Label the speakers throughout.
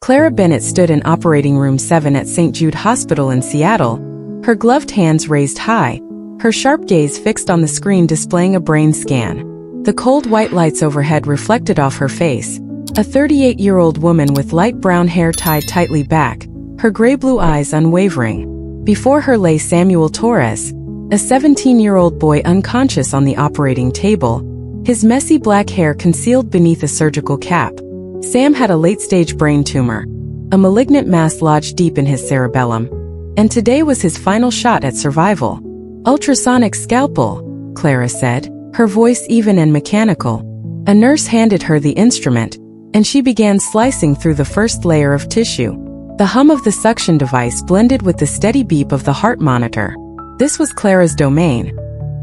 Speaker 1: Clara Bennett stood in operating room 7 at St. Jude Hospital in Seattle, her gloved hands raised high, her sharp gaze fixed on the screen displaying a brain scan. The cold white lights overhead reflected off her face. A 38-year-old woman with light brown hair tied tightly back, her gray-blue eyes unwavering. Before her lay Samuel Torres, a 17-year-old boy unconscious on the operating table, his messy black hair concealed beneath a surgical cap. Sam had a late-stage brain tumor, a malignant mass lodged deep in his cerebellum, and today was his final shot at survival. Ultrasonic scalpel, Clara said, her voice even and mechanical. A nurse handed her the instrument, and she began slicing through the first layer of tissue. The hum of the suction device blended with the steady beep of the heart monitor. This was Clara's domain,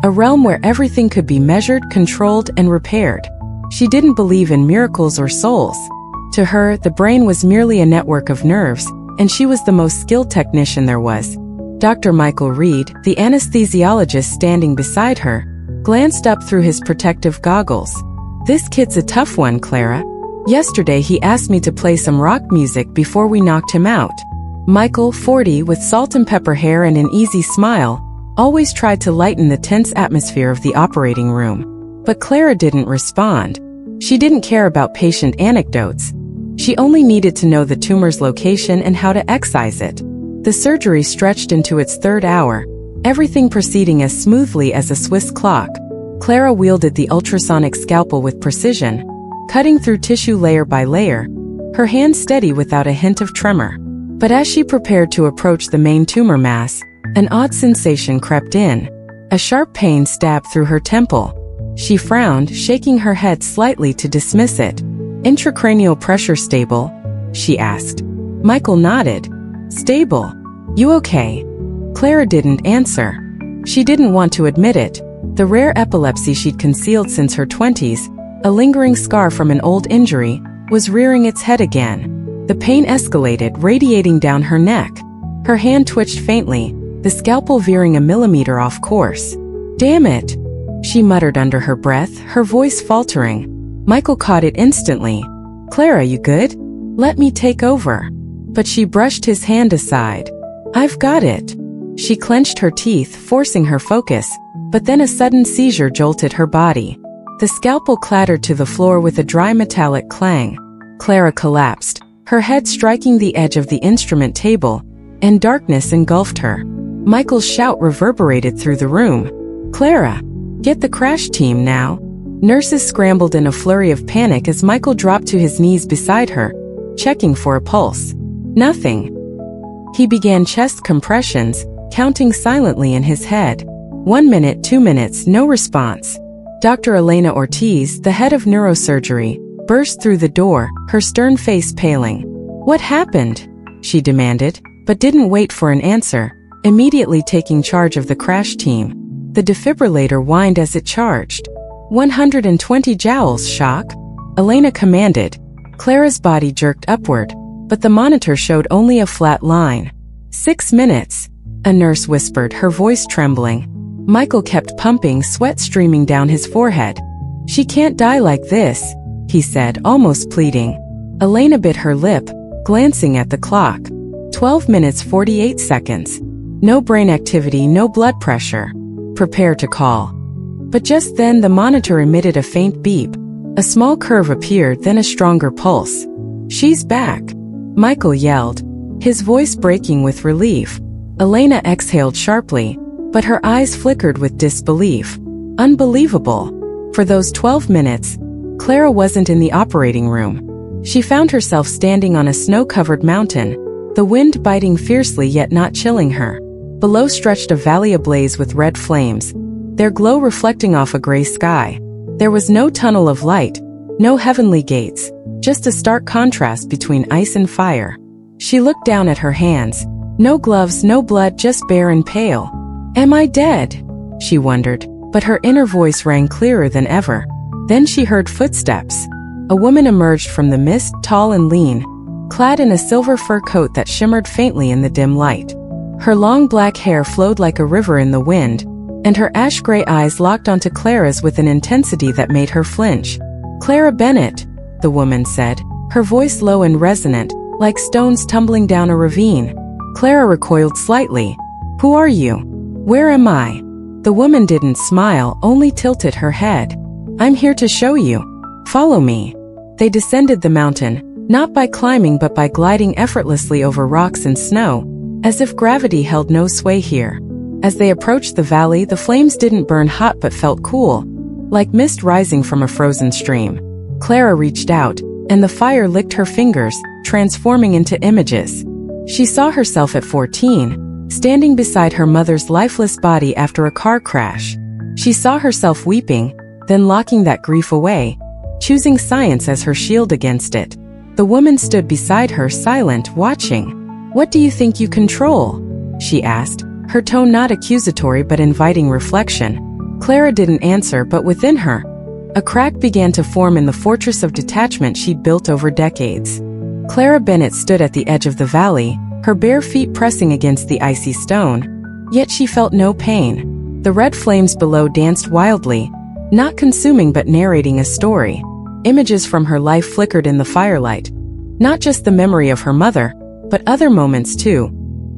Speaker 1: a realm where everything could be measured, controlled, and repaired. She didn't believe in miracles or souls. To her, the brain was merely a network of nerves, and she was the most skilled technician there was. Dr. Michael Reed, the anesthesiologist standing beside her, glanced up through his protective goggles. "This kid's a tough one, Clara. Yesterday he asked me to play some rock music before we knocked him out." Michael, 40, with salt and pepper hair and an easy smile, always tried to lighten the tense atmosphere of the operating room. But Clara didn't respond. She didn't care about patient anecdotes. She only needed to know the tumor's location and how to excise it. The surgery stretched into its third hour, everything proceeding as smoothly as a Swiss clock. Clara wielded the ultrasonic scalpel with precision, cutting through tissue layer by layer, her hand steady without a hint of tremor. But as she prepared to approach the main tumor mass, an odd sensation crept in. A sharp pain stabbed through her temple. She frowned, shaking her head slightly to dismiss it. "Intracranial pressure stable?" she asked. Michael nodded. "Stable. You okay?" Clara didn't answer. She didn't want to admit it. The rare epilepsy she'd concealed since her 20s, a lingering scar from an old injury, was rearing its head again. The pain escalated, radiating down her neck. Her hand twitched faintly, the scalpel veering a millimeter off course. "Damn it," she muttered under her breath, her voice faltering. Michael caught it instantly. "Clara, you good? Let me take over." But she brushed his hand aside. "I've got it." She clenched her teeth, forcing her focus, but then a sudden seizure jolted her body. The scalpel clattered to the floor with a dry metallic clang. Clara collapsed, her head striking the edge of the instrument table, and darkness engulfed her. Michael's shout reverberated through the room. "Clara! Get the crash team now!" Nurses scrambled in a flurry of panic as Michael dropped to his knees beside her, checking for a pulse. Nothing. He began chest compressions, counting silently in his head. 1 minute, 2 minutes, no response. Dr. Elena Ortiz, the head of neurosurgery, burst through the door, her stern face paling. "What happened?" she demanded, but didn't wait for an answer, immediately taking charge of the crash team. The defibrillator whined as it charged. 120 joules, shock, Elena commanded. Clara's body jerked upward, but the monitor showed only a flat line. 6 minutes, a nurse whispered, her voice trembling. Michael kept pumping, sweat streaming down his forehead. "She can't die like this," he said, almost pleading. Elena bit her lip, glancing at the clock. 12 minutes 48 seconds. No brain activity, no blood pressure. Prepare to call. But just then the monitor emitted a faint beep. A small curve appeared, then a stronger pulse. "She's back," Michael yelled, his voice breaking with relief. Elena exhaled sharply, but her eyes flickered with disbelief. Unbelievable. For those 12 minutes, Clara wasn't in the operating room. She found herself standing on a snow-covered mountain, the wind biting fiercely yet not chilling her. Below stretched a valley ablaze with red flames, their glow reflecting off a gray sky. There was no tunnel of light, no heavenly gates, just a stark contrast between ice and fire. She looked down at her hands. No gloves, no blood, just bare and pale. "Am I dead?" she wondered, but her inner voice rang clearer than ever. Then she heard footsteps. A woman emerged from the mist, tall and lean, clad in a silver fur coat that shimmered faintly in the dim light. Her long black hair flowed like a river in the wind, and her ash-gray eyes locked onto Clara's with an intensity that made her flinch. "Clara Bennett," the woman said, her voice low and resonant, like stones tumbling down a ravine. Clara recoiled slightly. "Who are you? Where am I?" The woman didn't smile, only tilted her head. "I'm here to show you. Follow me." They descended the mountain, not by climbing but by gliding effortlessly over rocks and snow, as if gravity held no sway here. As they approached the valley, the flames didn't burn hot but felt cool, like mist rising from a frozen stream. Clara reached out, and the fire licked her fingers, transforming into images. She saw herself at 14, standing beside her mother's lifeless body after a car crash. She saw herself weeping, then locking that grief away, choosing science as her shield against it. The woman stood beside her, silent, watching. "What do you think you control?" she asked, her tone not accusatory but inviting reflection. Clara didn't answer, but within her, a crack began to form in the fortress of detachment she'd built over decades. Clara Bennett stood at the edge of the valley, her bare feet pressing against the icy stone, yet she felt no pain. The red flames below danced wildly, not consuming but narrating a story. Images from her life flickered in the firelight. Not just the memory of her mother, but other moments too.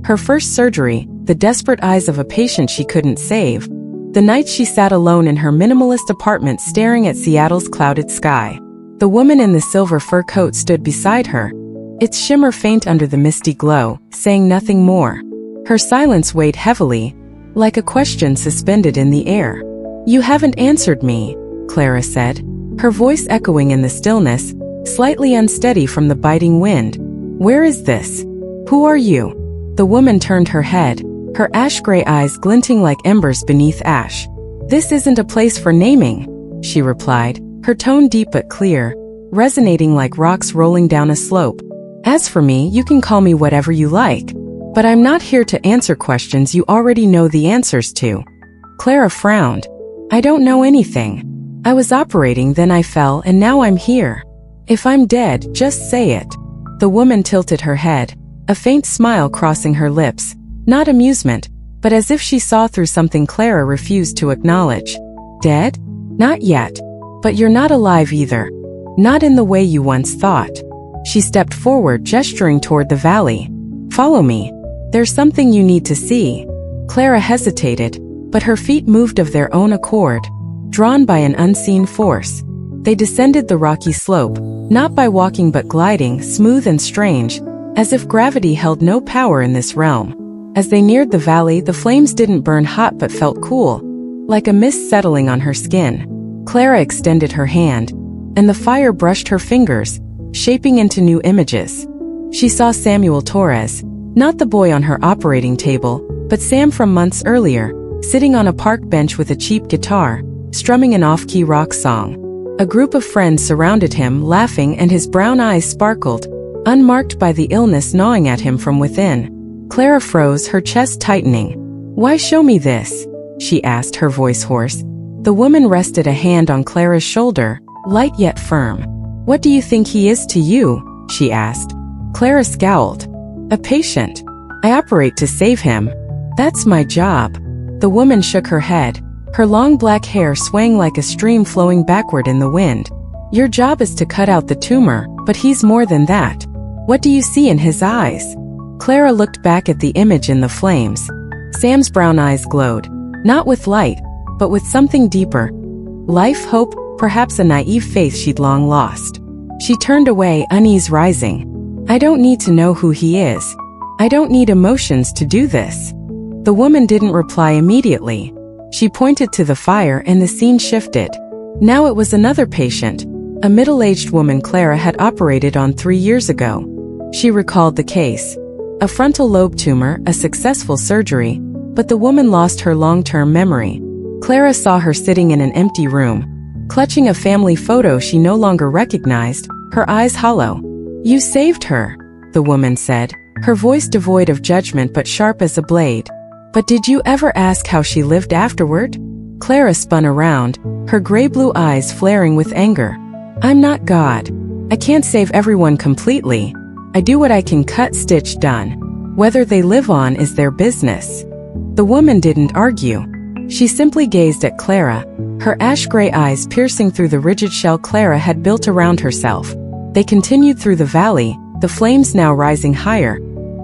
Speaker 1: Her first surgery, the desperate eyes of a patient she couldn't save, the night she sat alone in her minimalist apartment staring at Seattle's clouded sky. The woman in the silver fur coat stood beside her, its shimmer faint under the misty glow, saying nothing more. Her silence weighed heavily, like a question suspended in the air. "You haven't answered me," Clara said, her voice echoing in the stillness, slightly unsteady from the biting wind. "Where is this? Who are you?" The woman turned her head, her ash-gray eyes glinting like embers beneath ash. "This isn't a place for naming," she replied, her tone deep but clear, resonating like rocks rolling down a slope. "As for me, you can call me whatever you like, but I'm not here to answer questions you already know the answers to." Clara frowned. "I don't know anything. I was operating, then I fell, and now I'm here. If I'm dead, just say it." The woman tilted her head, a faint smile crossing her lips, not amusement, but as if she saw through something Clara refused to acknowledge. "Dead? Not yet. But you're not alive either. Not in the way you once thought." She stepped forward, gesturing toward the valley. "Follow me. There's something you need to see." Clara hesitated, but her feet moved of their own accord, drawn by an unseen force. They descended the rocky slope, not by walking but gliding, smooth and strange, as if gravity held no power in this realm. As they neared the valley, the flames didn't burn hot but felt cool, like a mist settling on her skin. Clara extended her hand, and the fire brushed her fingers, shaping into new images. She saw Samuel Torres, not the boy on her operating table, but Sam from months earlier, sitting on a park bench with a cheap guitar, strumming an off-key rock song. A group of friends surrounded him, laughing, and his brown eyes sparkled, unmarked by the illness gnawing at him from within. Clara froze, her chest tightening. "Why show me this?" she asked, her voice hoarse. The woman rested a hand on Clara's shoulder, light yet firm. "What do you think he is to you?" she asked. Clara scowled. "A patient. I operate to save him. That's my job." The woman shook her head, her long black hair swaying like a stream flowing backward in the wind. "Your job is to cut out the tumor, but he's more than that. What do you see in his eyes?" Clara looked back at the image in the flames. Sam's brown eyes glowed, not with light, but with something deeper. Life, hope, perhaps a naive faith she'd long lost. She turned away, unease rising. "I don't need to know who he is. I don't need emotions to do this." The woman didn't reply immediately. She pointed to the fire and the scene shifted. Now it was another patient, a middle-aged woman Clara had operated on 3 years ago. She recalled the case. A frontal lobe tumor, a successful surgery, but the woman lost her long-term memory. Clara saw her sitting in an empty room, clutching a family photo she no longer recognized, her eyes hollow. "You saved her," the woman said, her voice devoid of judgment but sharp as a blade. "But did you ever ask how she lived afterward?" Clara spun around, her gray-blue eyes flaring with anger. "I'm not God. I can't save everyone completely. I do what I can, cut, stitch, done. Whether they live on is their business." The woman didn't argue. She simply gazed at Clara, her ash-gray eyes piercing through the rigid shell Clara had built around herself. They continued through the valley, the flames now rising higher,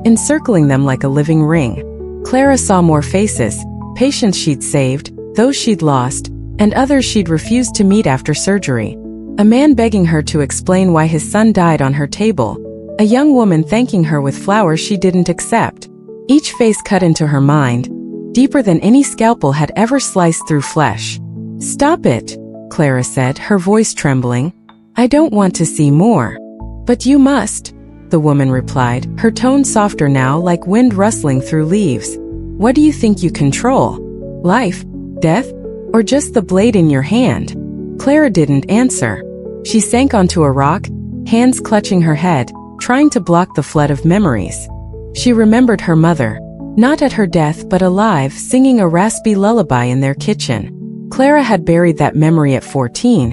Speaker 1: encircling them like a living ring. Clara saw more faces, patients she'd saved, those she'd lost, and others she'd refused to meet after surgery. A man begging her to explain why his son died on her table. A young woman thanking her with flowers she didn't accept. Each face cut into her mind, deeper than any scalpel had ever sliced through flesh. "Stop it," Clara said, her voice trembling. "I don't want to see more." "But you must," the woman replied, her tone softer now, like wind rustling through leaves. "What do you think you control? Life? Death? Or just the blade in your hand?" Clara didn't answer. She sank onto a rock, hands clutching her head, trying to block the flood of memories. She remembered her mother, not at her death but alive, singing a raspy lullaby in their kitchen. Clara had buried that memory at 14,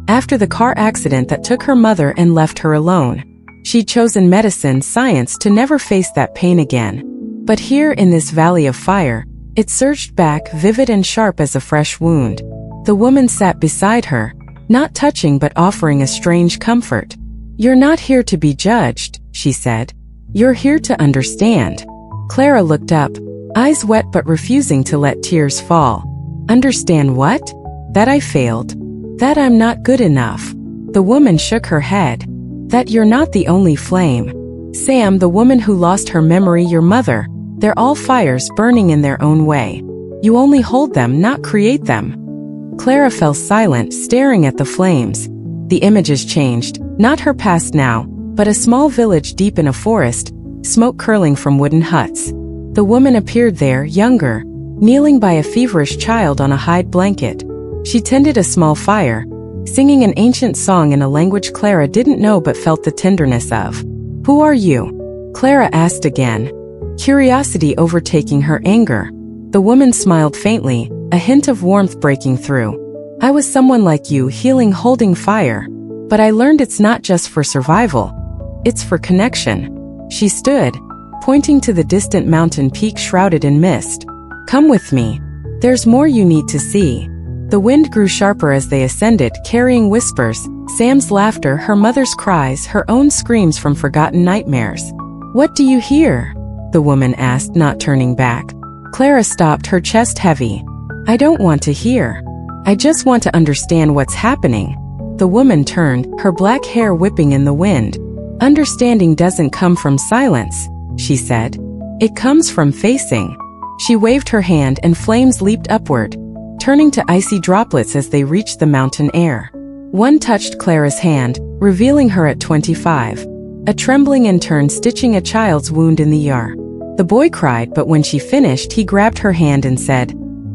Speaker 1: after the car accident that took her mother and left her alone. She'd chosen medicine, science, to never face that pain again. But here in this valley of fire, it surged back, vivid and sharp as a fresh wound. The woman sat beside her, not touching but offering a strange comfort. "You're not here to be judged," she said. "You're here to understand." Clara looked up, eyes wet but refusing to let tears fall. "Understand what? That I failed? That I'm not good enough?" The woman shook her head. "That you're not the only flame. Sam, the woman who lost her memory, your mother, they're all fires burning in their own way. You only hold them, not create them." Clara fell silent, staring at the flames. The images changed, not her past now, but a small village deep in a forest, smoke curling from wooden huts. The woman appeared there, younger, kneeling by a feverish child on a hide blanket. She tended a small fire, singing an ancient song in a language Clara didn't know but felt the tenderness of. "Who are you?" Clara asked again, curiosity overtaking her anger. The woman smiled faintly, a hint of warmth breaking through. "I was someone like you, healing, holding fire. But I learned it's not just for survival. It's for connection." She stood, pointing to the distant mountain peak shrouded in mist. "Come with me. There's more you need to see." The wind grew sharper as they ascended, carrying whispers, Sam's laughter, her mother's cries, her own screams from forgotten nightmares. "What do you hear?" the woman asked, not turning back. Clara stopped, her chest heavy. "I don't want to hear. I just want to understand what's happening." The woman turned, her black hair whipping in the wind. "Understanding doesn't come from silence," she said. "It comes from facing." She waved her hand and flames leaped upward, turning to icy droplets as they reached the mountain air. One touched Clara's hand, revealing her at 25. A trembling intern stitching a child's wound in the ER. The boy cried, but when she finished, he grabbed her hand and said,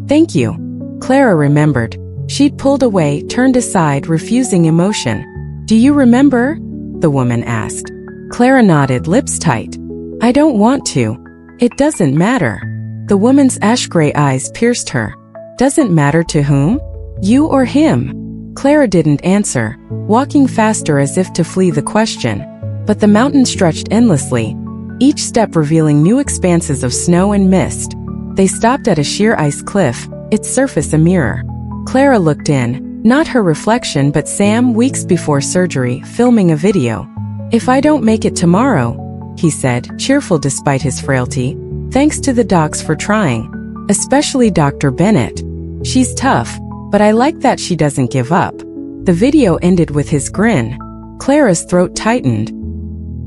Speaker 1: "Thank you." Clara remembered. She'd pulled away, turned aside, refusing emotion. "Do you remember?" the woman asked. Clara nodded, lips tight. "I don't want to. It doesn't matter." The woman's ash-gray eyes pierced her. "Doesn't matter to whom? You or him?" Clara didn't answer, walking faster as if to flee the question. But the mountain stretched endlessly, each step revealing new expanses of snow and mist. They stopped at a sheer ice cliff, its surface a mirror. Clara looked in, not her reflection but Sam, weeks before surgery, filming a video. "If I don't make it tomorrow," he said, cheerful despite his frailty, "thanks to the docs for trying. Especially Dr. Bennett. She's tough, but I like that she doesn't give up." The video ended with his grin. Clara's throat tightened.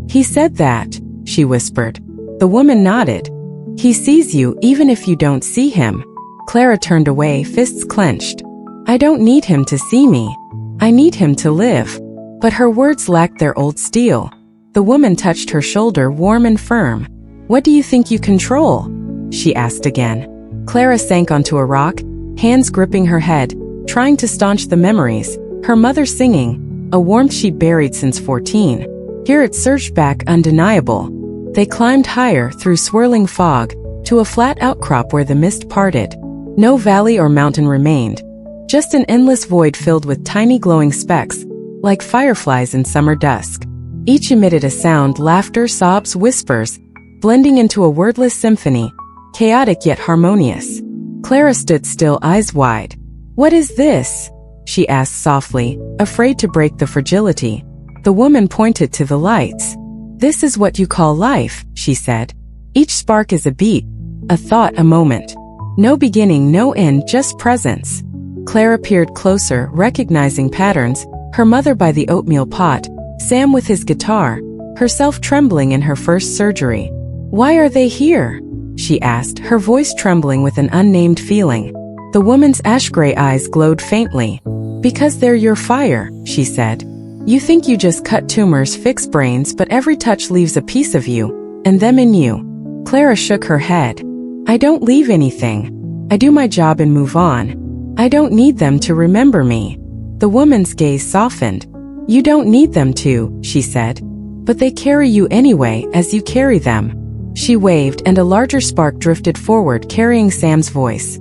Speaker 1: "He said that," she whispered. The woman nodded. "He sees you even if you don't see him." Clara turned away, fists clenched. "I don't need him to see me. I need him to live." But her words lacked their old steel. The woman touched her shoulder, warm and firm. "What do you think you control?" she asked again. Clara sank onto a rock, hands gripping her head, trying to staunch the memories. Her mother singing, a warmth she'd buried since 14. Here it surged back, undeniable. They climbed higher, through swirling fog, to a flat outcrop where the mist parted. No valley or mountain remained, just an endless void filled with tiny glowing specks, like fireflies in summer dusk. Each emitted a sound, laughter, sobs, whispers, blending into a wordless symphony, chaotic yet harmonious. Clara stood still, eyes wide. "What is this?" she asked softly, afraid to break the fragility. The woman pointed to the lights. This is what you call life, she said. Each spark is a beat, a thought, a moment. No beginning, no end, just presence. Clara peered closer, recognizing patterns, her mother by the oatmeal pot, Sam with his guitar, herself trembling in her first surgery. Why are they here? She asked, her voice trembling with an unnamed feeling. The woman's ash-gray eyes glowed faintly. Because they're your fire, she said. You think you just cut tumors, fix brains, but every touch leaves a piece of you, and them in you. Clara shook her head. I don't leave anything. I do my job and move on. I don't need them to remember me. The woman's gaze softened. You don't need them to, she said. But they carry you anyway, as you carry them. She waved, and a larger spark drifted forward, carrying Sam's voice.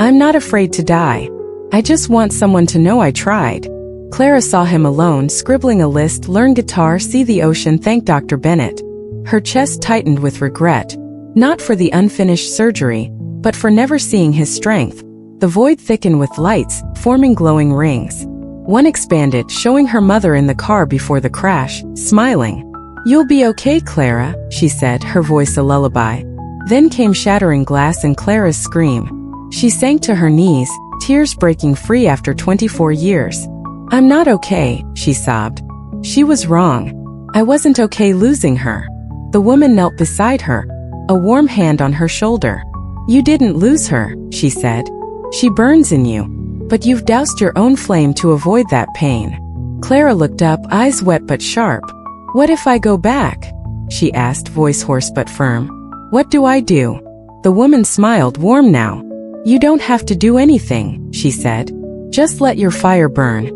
Speaker 1: I'm not afraid to die. I just want someone to know I tried. Clara saw him alone, scribbling a list, learn guitar, see the ocean, thank Dr. Bennett. Her chest tightened with regret. Not for the unfinished surgery, but for never seeing his strength. The void thickened with lights, forming glowing rings. One expanded, showing her mother in the car before the crash, smiling. You'll be okay, Clara, she said, her voice a lullaby. Then came shattering glass and Clara's scream. She sank to her knees, tears breaking free after 24 years. I'm not okay, she sobbed. She was wrong. I wasn't okay losing her. The woman knelt beside her, a warm hand on her shoulder. You didn't lose her, she said. She burns in you. But you've doused your own flame to avoid that pain. Clara looked up, eyes wet but sharp. What if I go back? She asked, voice hoarse but firm. What do I do? The woman smiled, warm now. You don't have to do anything, she said. Just let your fire burn.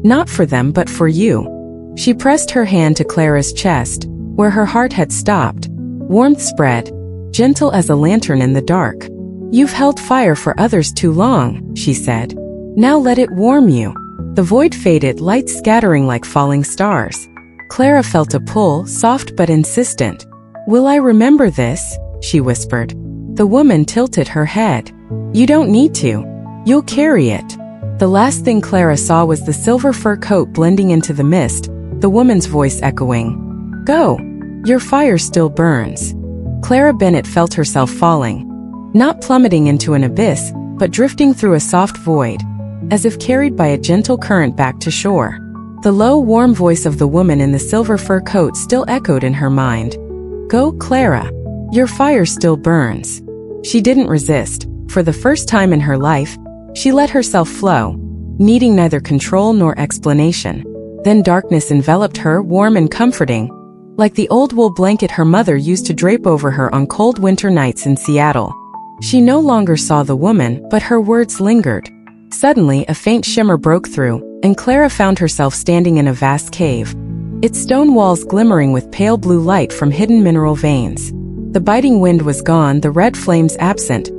Speaker 1: Not for them but for you. She pressed her hand to Clara's chest, where her heart had stopped. Warmth spread, gentle as a lantern in the dark. You've held fire for others too long, she said. Now let it warm you. The void faded, light scattering like falling stars. Clara felt a pull, soft but insistent. Will I remember this? She whispered. The woman tilted her head. You don't need to. You'll carry it. The last thing Clara saw was the silver fur coat blending into the mist, the woman's voice echoing. Go. Your fire still burns. Clara Bennett felt herself falling. Not plummeting into an abyss, but drifting through a soft void, as if carried by a gentle current back to shore. The low, warm voice of the woman in the silver fur coat still echoed in her mind. Go, Clara. Your fire still burns. She didn't resist. For the first time in her life, she let herself flow, needing neither control nor explanation. Then darkness enveloped her, warm and comforting, like the old wool blanket her mother used to drape over her on cold winter nights in Seattle. She no longer saw the woman, but her words lingered. Suddenly, a faint shimmer broke through, and Clara found herself standing in a vast cave, its stone walls glimmering with pale blue light from hidden mineral veins. The biting wind was gone, the red flames absent.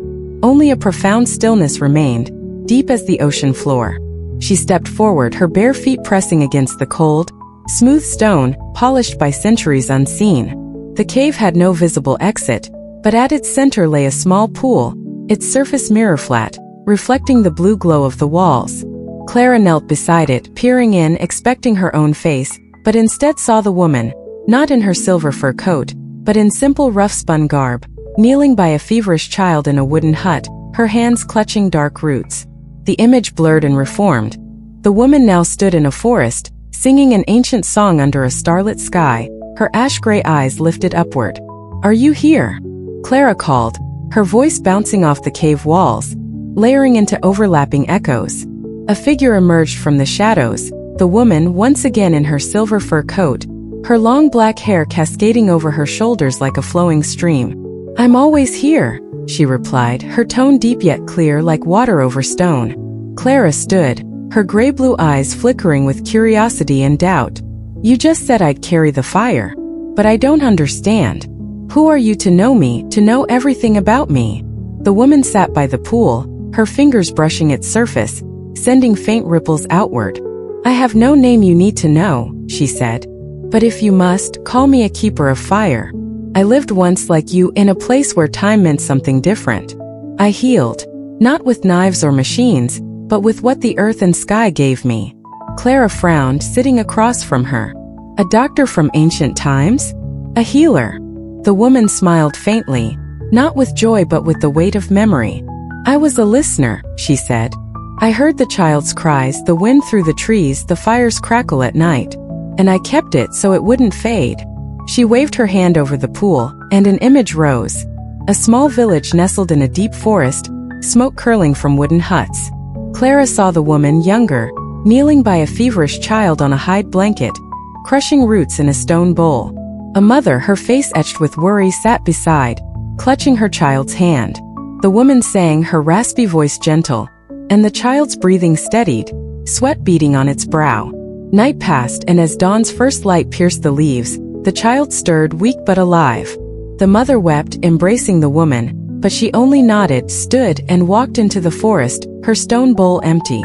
Speaker 1: Only a profound stillness remained, deep as the ocean floor. She stepped forward, her bare feet pressing against the cold, smooth stone, polished by centuries unseen. The cave had no visible exit, but at its center lay a small pool, its surface mirror flat, reflecting the blue glow of the walls. Clara knelt beside it, peering in, expecting her own face, but instead saw the woman, not in her silver fur coat, but in simple rough-spun garb, kneeling by a feverish child in a wooden hut, her hands clutching dark roots. The image blurred and reformed. The woman now stood in a forest, singing an ancient song under a starlit sky, her ash-gray eyes lifted upward. Are you here? Clara called, her voice bouncing off the cave walls, layering into overlapping echoes. A figure emerged from the shadows, the woman once again in her silver fur coat, her long black hair cascading over her shoulders like a flowing stream. I'm always here, she replied, her tone deep yet clear like water over stone. Clara stood, her gray-blue eyes flickering with curiosity and doubt. You just said I'd carry the fire. But I don't understand. Who are you to know me, to know everything about me? The woman sat by the pool, her fingers brushing its surface, sending faint ripples outward. I have no name you need to know, she said. But if you must, call me a keeper of fire. I lived once like you in a place where time meant something different. I healed, not with knives or machines, but with what the earth and sky gave me. Clara frowned, sitting across from her. A doctor from ancient times? A healer. The woman smiled faintly, not with joy but with the weight of memory. I was a listener, she said. I heard the child's cries, the wind through the trees, the fire's crackle at night. And I kept it so it wouldn't fade. She waved her hand over the pool, and an image rose. A small village nestled in a deep forest, smoke curling from wooden huts. Clara saw the woman, younger, kneeling by a feverish child on a hide blanket, crushing roots in a stone bowl. A mother, her face etched with worry, sat beside, clutching her child's hand. The woman sang, her raspy voice gentle, and the child's breathing steadied, sweat beading on its brow. Night passed, and as dawn's first light pierced the leaves, the child stirred, weak but alive. The mother wept, embracing the woman, but she only nodded, stood, and walked into the forest, her stone bowl empty.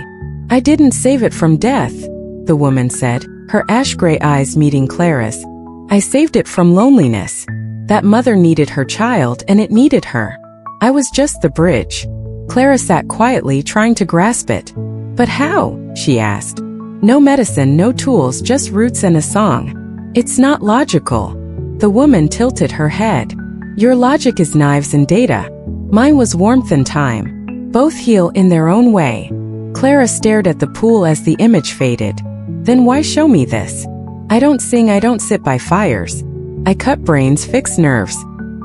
Speaker 1: I didn't save it from death, the woman said, her ash-gray eyes meeting Clara's. I saved it from loneliness. That mother needed her child, and it needed her. I was just the bridge. Clara sat quietly, trying to grasp it. But how? She asked. No medicine, no tools, just roots and a song. It's not logical. The woman tilted her head. Your logic is knives and data. Mine was warmth and time. Both heal in their own way. Clara stared at the pool as the image faded. Then why show me this? I don't sing, I don't sit by fires. I cut brains, fix nerves.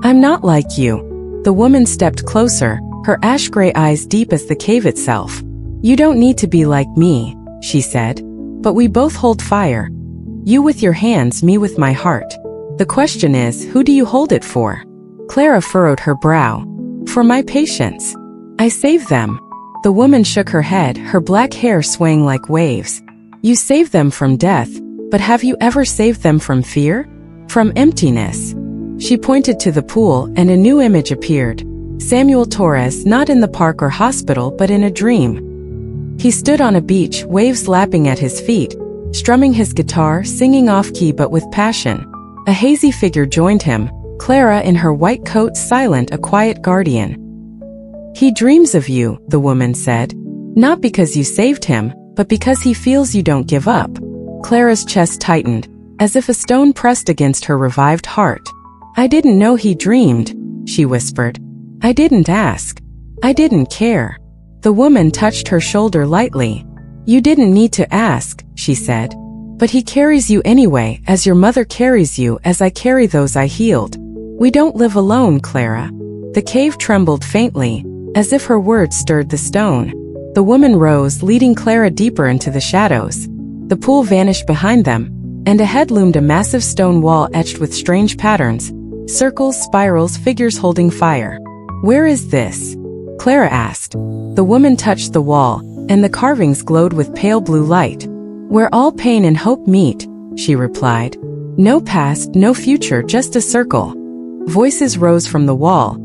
Speaker 1: I'm not like you. The woman stepped closer, her ash-gray eyes deep as the cave itself. You don't need to be like me, she said. But we both hold fire. You with your hands, me with my heart. The question is, who do you hold it for? Clara furrowed her brow. For my patients. I save them. The woman shook her head, her black hair swaying like waves. You save them from death, but have you ever saved them from fear? From emptiness? She pointed to the pool, and a new image appeared. Samuel Torres, not in the park or hospital, but in a dream. He stood on a beach, waves lapping at his feet, strumming his guitar, singing off-key but with passion. A hazy figure joined him, Clara in her white coat, silent, a quiet guardian. He dreams of you, the woman said. Not because you saved him, but because he feels you don't give up. Clara's chest tightened, as if a stone pressed against her revived heart. I didn't know he dreamed, she whispered. I didn't ask. I didn't care. The woman touched her shoulder lightly. You didn't need to ask, she said. But he carries you anyway, as your mother carries you, as I carry those I healed. We don't live alone, Clara. The cave trembled faintly, as if her words stirred the stone. The woman rose, leading Clara deeper into the shadows. The pool vanished behind them, and ahead loomed a massive stone wall etched with strange patterns, circles, spirals, figures holding fire. Where is this? Clara asked. The woman touched the wall, and the carvings glowed with pale blue light. Where all pain and hope meet, she replied. No past, no future, just a circle. Voices rose from the wall.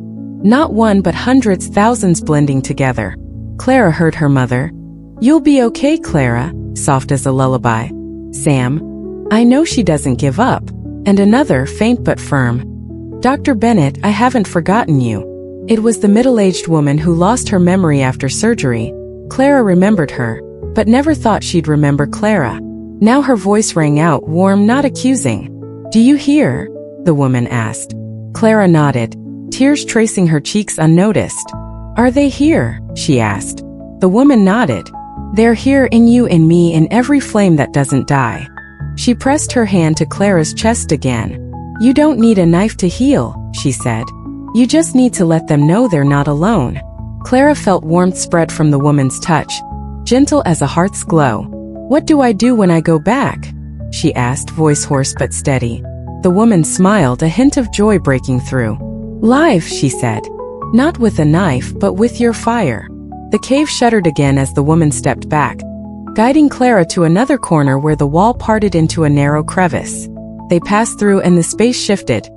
Speaker 1: Not one but hundreds, thousands blending together. Clara heard her mother. You'll be okay, Clara, soft as a lullaby. Sam. I know she doesn't give up. And another, faint but firm. Dr. Bennett, I haven't forgotten you. It was the middle-aged woman who lost her memory after surgery. Clara remembered her, but never thought she'd remember Clara. Now her voice rang out, warm, not accusing. Do you hear? The woman asked. Clara nodded, tears tracing her cheeks unnoticed. Are they here? She asked. The woman nodded. They're here in you and me, in every flame that doesn't die. She pressed her hand to Clara's chest again. You don't need a knife to heal, she said. You just need to let them know they're not alone. Clara felt warmth spread from the woman's touch, gentle as a hearth's glow. What do I do when I go back? She asked, voice hoarse but steady. The woman smiled, a hint of joy breaking through. Live, she said. Not with a knife, but with your fire. The cave shuddered again as the woman stepped back, guiding Clara to another corner where the wall parted into a narrow crevice. They passed through and the space shifted.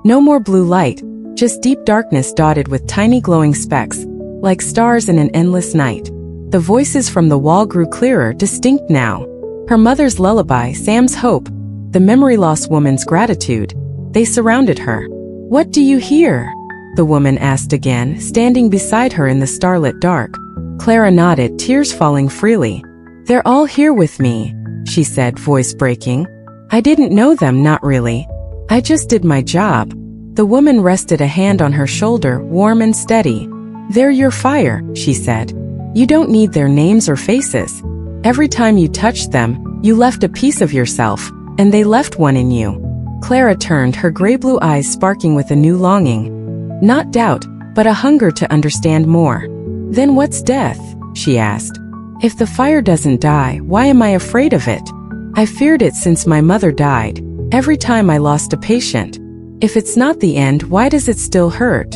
Speaker 1: No more blue light, just deep darkness dotted with tiny glowing specks, like stars in an endless night. The voices from the wall grew clearer, distinct now. Her mother's lullaby, Sam's hope, the memory-lost woman's gratitude. They surrounded her. What do you hear? The woman asked again, standing beside her in the starlit dark. Clara nodded, tears falling freely. They're all here with me, she said, voice breaking. I didn't know them, not really. I just did my job. The woman rested a hand on her shoulder, warm and steady. They're your fire, she said. You don't need their names or faces. Every time you touched them, you left a piece of yourself, and they left one in you. Clara turned, her gray-blue eyes sparking with a new longing. Not doubt, but a hunger to understand more. Then what's death? She asked. If the fire doesn't die, why am I afraid of it? I feared it since my mother died, every time I lost a patient. If it's not the end, why does it still hurt?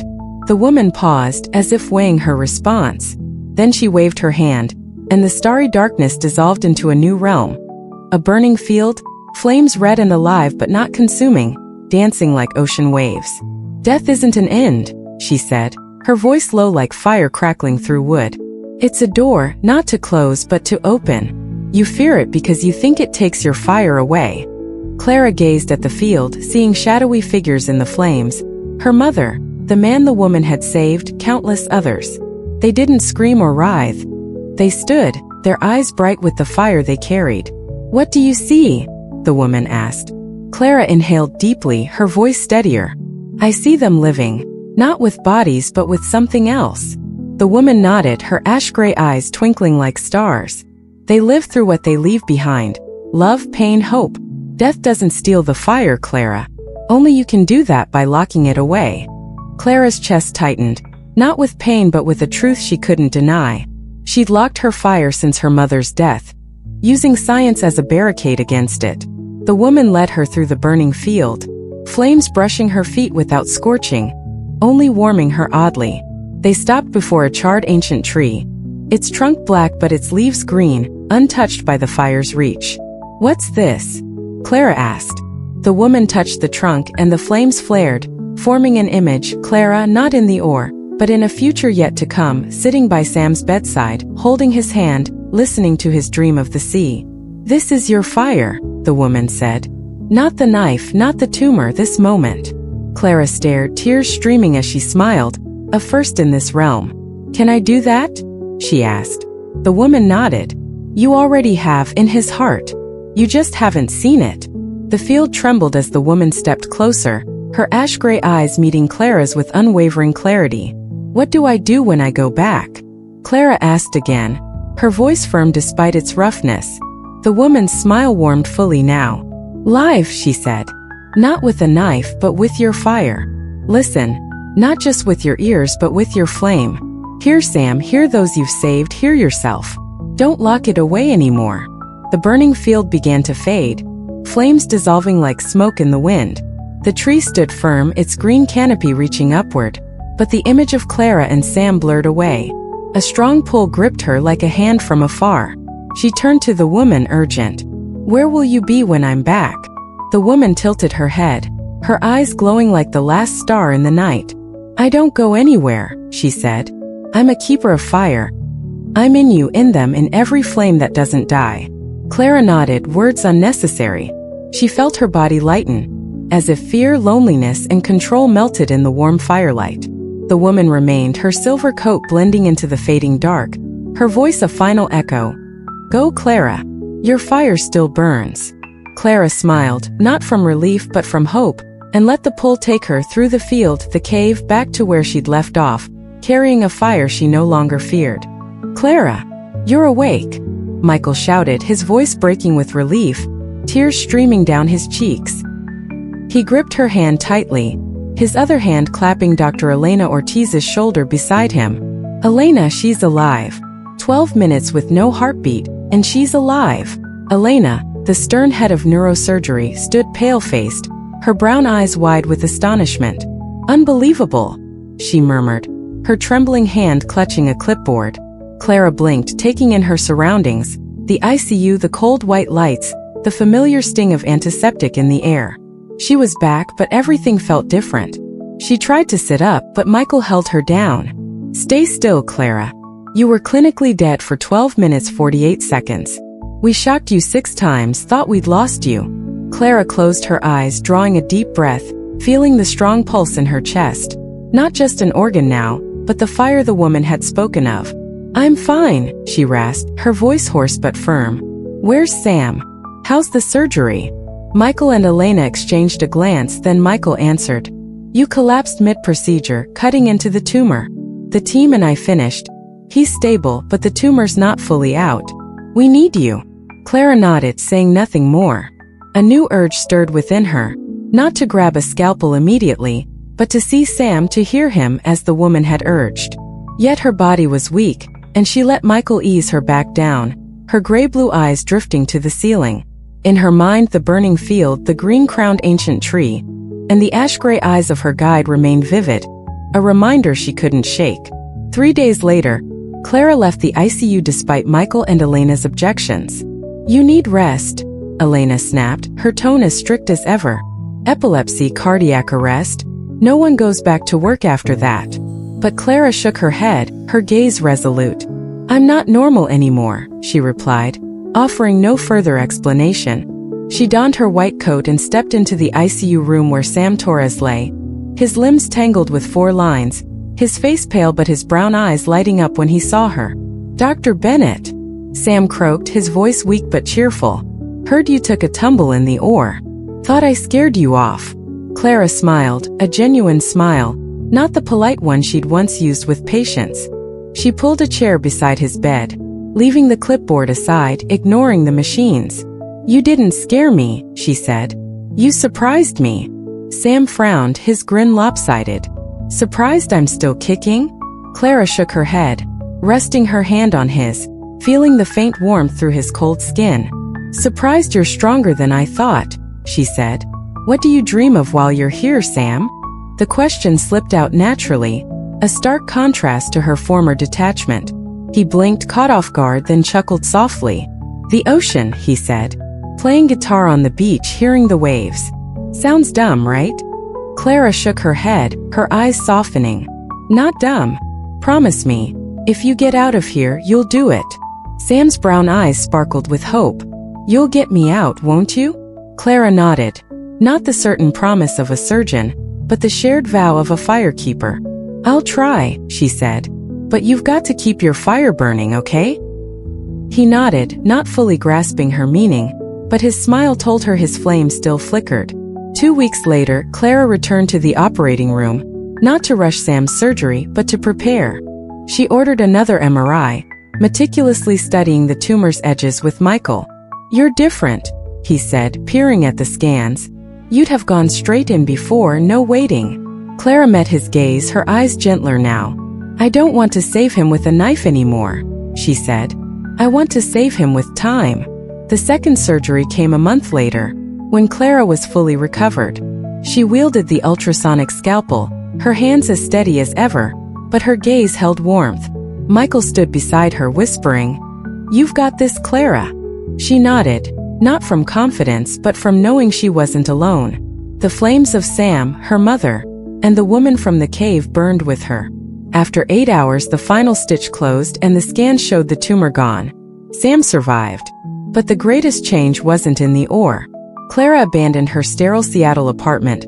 Speaker 1: The woman paused, as if weighing her response. Then she waved her hand, and the starry darkness dissolved into a new realm. A burning field, flames red and alive but not consuming, dancing like ocean waves. Death isn't an end, she said, her voice low like fire crackling through wood. It's a door, not to close but to open. You fear it because you think it takes your fire away. Clara gazed at the field, seeing shadowy figures in the flames. Her mother, the man the woman had saved, countless others. They didn't scream or writhe. They stood, their eyes bright with the fire they carried. What do you see? The woman asked. Clara inhaled deeply, her voice steadier. I see them living, not with bodies but with something else. The woman nodded, her ash-gray eyes twinkling like stars. They live through what they leave behind. Love, pain, hope. Death doesn't steal the fire, Clara. Only you can do that by locking it away. Clara's chest tightened, not with pain but with a truth she couldn't deny. She'd locked her fire since her mother's death, using science as a barricade against it. The woman led her through the burning field, flames brushing her feet without scorching, only warming her oddly. They stopped before a charred ancient tree, its trunk black but its leaves green, untouched by the fire's reach. What's this? Clara asked. The woman touched the trunk and the flames flared, forming an image, Clara not in the ore, but in a future yet to come, sitting by Sam's bedside, holding his hand, listening to his dream of the sea. This is your fire, the woman said. Not the knife, not the tumor, this moment. Clara stared, tears streaming as she smiled. A first in this realm. Can I do that? She asked. The woman nodded. You already have, in his heart. You just haven't seen it. The field trembled as the woman stepped closer, her ash-gray eyes meeting Clara's with unwavering clarity. What do I do when I go back? Clara asked again, her voice firm despite its roughness. The woman's smile warmed fully now. Live, she said. Not with a knife but with your fire. Listen. Not just with your ears but with your flame. Hear Sam, hear those you've saved, hear yourself. Don't lock it away anymore. The burning field began to fade, flames dissolving like smoke in the wind. The tree stood firm, its green canopy reaching upward, but the image of Clara and Sam blurred away. A strong pull gripped her like a hand from afar. She turned to the woman, urgent. Where will you be when I'm back? The woman tilted her head, her eyes glowing like the last star in the night. I don't go anywhere, she said. I'm a keeper of fire. I'm in you, in them, in every flame that doesn't die. Clara nodded, words unnecessary. She felt her body lighten, as if fear, loneliness, and control melted in the warm firelight. The woman remained, her silver coat blending into the fading dark, her voice a final echo. Go, Clara. Your fire still burns. Clara smiled, not from relief but from hope, and let the pull take her through the field, the cave, back to where she'd left off, carrying a fire she no longer feared. Clara, you're awake, Michael shouted, his voice breaking with relief, tears streaming down his cheeks. He gripped her hand tightly, his other hand clapping Dr. Elena Ortiz's shoulder beside him. Elena, she's alive. 12 minutes with no heartbeat, and she's alive. Elena, the stern head of neurosurgery, stood pale-faced, her brown eyes wide with astonishment. Unbelievable, she murmured, her trembling hand clutching a clipboard. Clara blinked, taking in her surroundings, the ICU, the cold white lights, the familiar sting of antiseptic in the air. She was back, but everything felt different. She tried to sit up, but Michael held her down. Stay still, Clara. You were clinically dead for 12 minutes 48 seconds. We shocked you 6 times, thought we'd lost you. Clara closed her eyes, drawing a deep breath, feeling the strong pulse in her chest. Not just an organ now, but the fire the woman had spoken of. I'm fine, she rasped, her voice hoarse but firm. Where's Sam? How's the surgery? Michael and Elena exchanged a glance, then Michael answered. You collapsed mid-procedure, cutting into the tumor. The team and I finished. He's stable, but the tumor's not fully out. We need you. Clara nodded, saying nothing more. A new urge stirred within her, not to grab a scalpel immediately, but to see Sam, to hear him as the woman had urged. Yet her body was weak, and she let Michael ease her back down, her gray-blue eyes drifting to the ceiling. In her mind, the burning field, the green-crowned ancient tree, and the ash-gray eyes of her guide remained vivid, a reminder she couldn't shake. 3 days later, Clara left the ICU despite Michael and Elena's objections. You need rest, Elena snapped, her tone as strict as ever. Epilepsy, cardiac arrest. No one goes back to work after that. But Clara shook her head, her gaze resolute. I'm not normal anymore, she replied, offering no further explanation. She donned her white coat and stepped into the ICU room where Sam Torres lay, his limbs tangled with 4 lines, his face pale but his brown eyes lighting up when he saw her. Dr. Bennett, Sam croaked, his voice weak but cheerful. Heard you took a tumble in the OR. Thought I scared you off. Clara smiled, a genuine smile, not the polite one she'd once used with patients. She pulled a chair beside his bed, leaving the clipboard aside, ignoring the machines. You didn't scare me, she said. You surprised me. Sam frowned, his grin lopsided. Surprised I'm still kicking? Clara shook her head, resting her hand on his, feeling the faint warmth through his cold skin. Surprised you're stronger than I thought, she said. What do you dream of while you're here, Sam? The question slipped out naturally, a stark contrast to her former detachment. He blinked, caught off guard, then chuckled softly. The ocean, he said. Playing guitar on the beach, hearing the waves. Sounds dumb, right? Clara shook her head, her eyes softening. Not dumb. Promise me, if you get out of here, you'll do it. Sam's brown eyes sparkled with hope. You'll get me out, won't you? Clara nodded. Not the certain promise of a surgeon, but the shared vow of a firekeeper. I'll try, she said. But you've got to keep your fire burning, okay? He nodded, not fully grasping her meaning, but his smile told her his flame still flickered. 2 weeks later, Clara returned to the operating room, not to rush Sam's surgery, but to prepare. She ordered another MRI, meticulously studying the tumor's edges with Michael. You're different, he said, peering at the scans. You'd have gone straight in before, no waiting. Clara met his gaze, her eyes gentler now. I don't want to save him with a knife anymore, she said. I want to save him with time. The second surgery came a month later, when Clara was fully recovered. She wielded the ultrasonic scalpel, her hands as steady as ever, but her gaze held warmth. Michael stood beside her, whispering, You've got this, Clara. She nodded, not from confidence but from knowing she wasn't alone. The flames of Sam, her mother, and the woman from the cave burned with her. After 8 hours, the final stitch closed and the scan showed the tumor gone. Sam survived. But the greatest change wasn't in the OR. Clara abandoned her sterile Seattle apartment,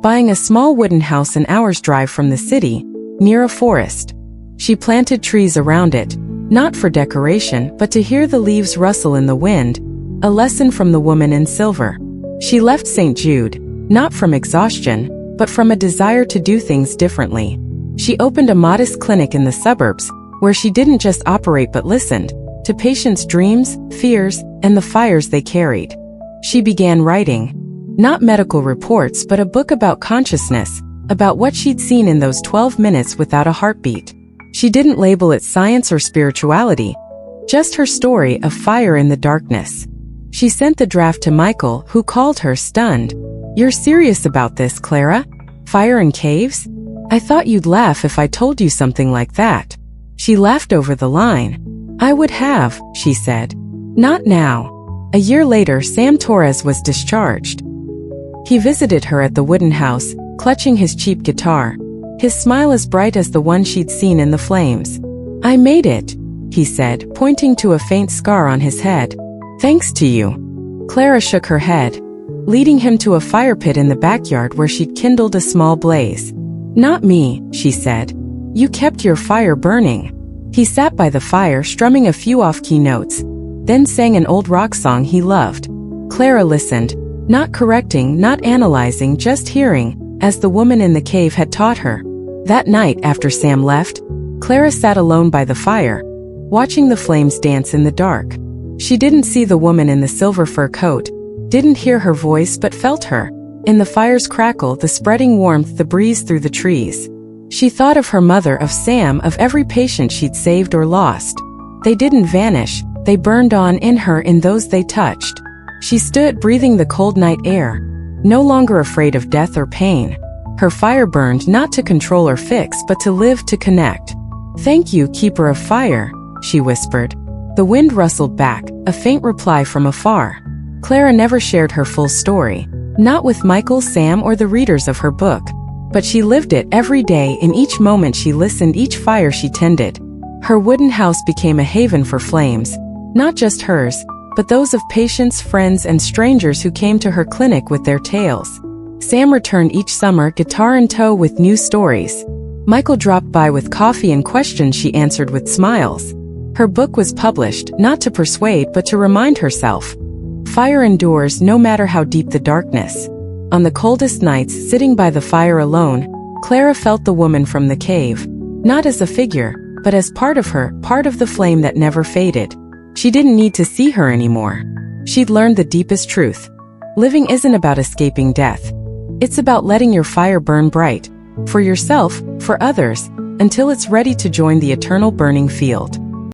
Speaker 1: buying a small wooden house an hour's drive from the city, near a forest. She planted trees around it, not for decoration but to hear the leaves rustle in the wind, a lesson from the woman in silver. She left St. Jude, not from exhaustion, but from a desire to do things differently. She opened a modest clinic in the suburbs, where she didn't just operate but listened to patients' dreams, fears, and the fires they carried. She began writing, not medical reports but a book about consciousness, about what she'd seen in those 12 minutes without a heartbeat. She didn't label it science or spirituality, just her story of fire in the darkness. She sent the draft to Michael, who called her, stunned. You're serious about this, Clara? Fire in caves? I thought you'd laugh if I told you something like that. She laughed over the line. I would have, she said. Not now. A year later, Sam Torres was discharged. He visited her at the wooden house, clutching his cheap guitar, his smile as bright as the one she'd seen in the flames. I made it, he said, pointing to a faint scar on his head. Thanks to you. Clara shook her head, leading him to a fire pit in the backyard where she'd kindled a small blaze. Not me, she said. You kept your fire burning. He sat by the fire, strumming a few off-key notes, then sang an old rock song he loved. Clara listened, Not correcting, not analyzing, just hearing, as the woman in the cave had taught her. That night after Sam left, Clara sat alone by the fire, watching the flames dance in the dark. She didn't see the woman in the silver fur coat, didn't hear her voice but felt her. In the fire's crackle, the spreading warmth, the breeze through the trees. She thought of her mother, of Sam, of every patient she'd saved or lost. They didn't vanish, they burned on in her, in those they touched. She stood breathing the cold night air, no longer afraid of death or pain. Her fire burned not to control or fix but to live, to connect. "Thank you, keeper of fire," she whispered. The wind rustled back, a faint reply from afar. Clara never shared her full story, not with Michael, Sam, or the readers of her book. But she lived it every day, in each moment she listened, each fire she tended. Her wooden house became a haven for flames, not just hers, but those of patients, friends, and strangers who came to her clinic with their tales. Sam returned each summer, guitar in tow, with new stories. Michael dropped by with coffee and questions she answered with smiles. Her book was published, not to persuade but to remind herself. Fire endures no matter how deep the darkness. On the coldest nights, sitting by the fire alone, Clara felt the woman from the cave, not as a figure, but as part of her, part of the flame that never faded. She didn't need to see her anymore. She'd learned the deepest truth. Living isn't about escaping death. It's about letting your fire burn bright, for yourself, for others, until it's ready to join the eternal burning field.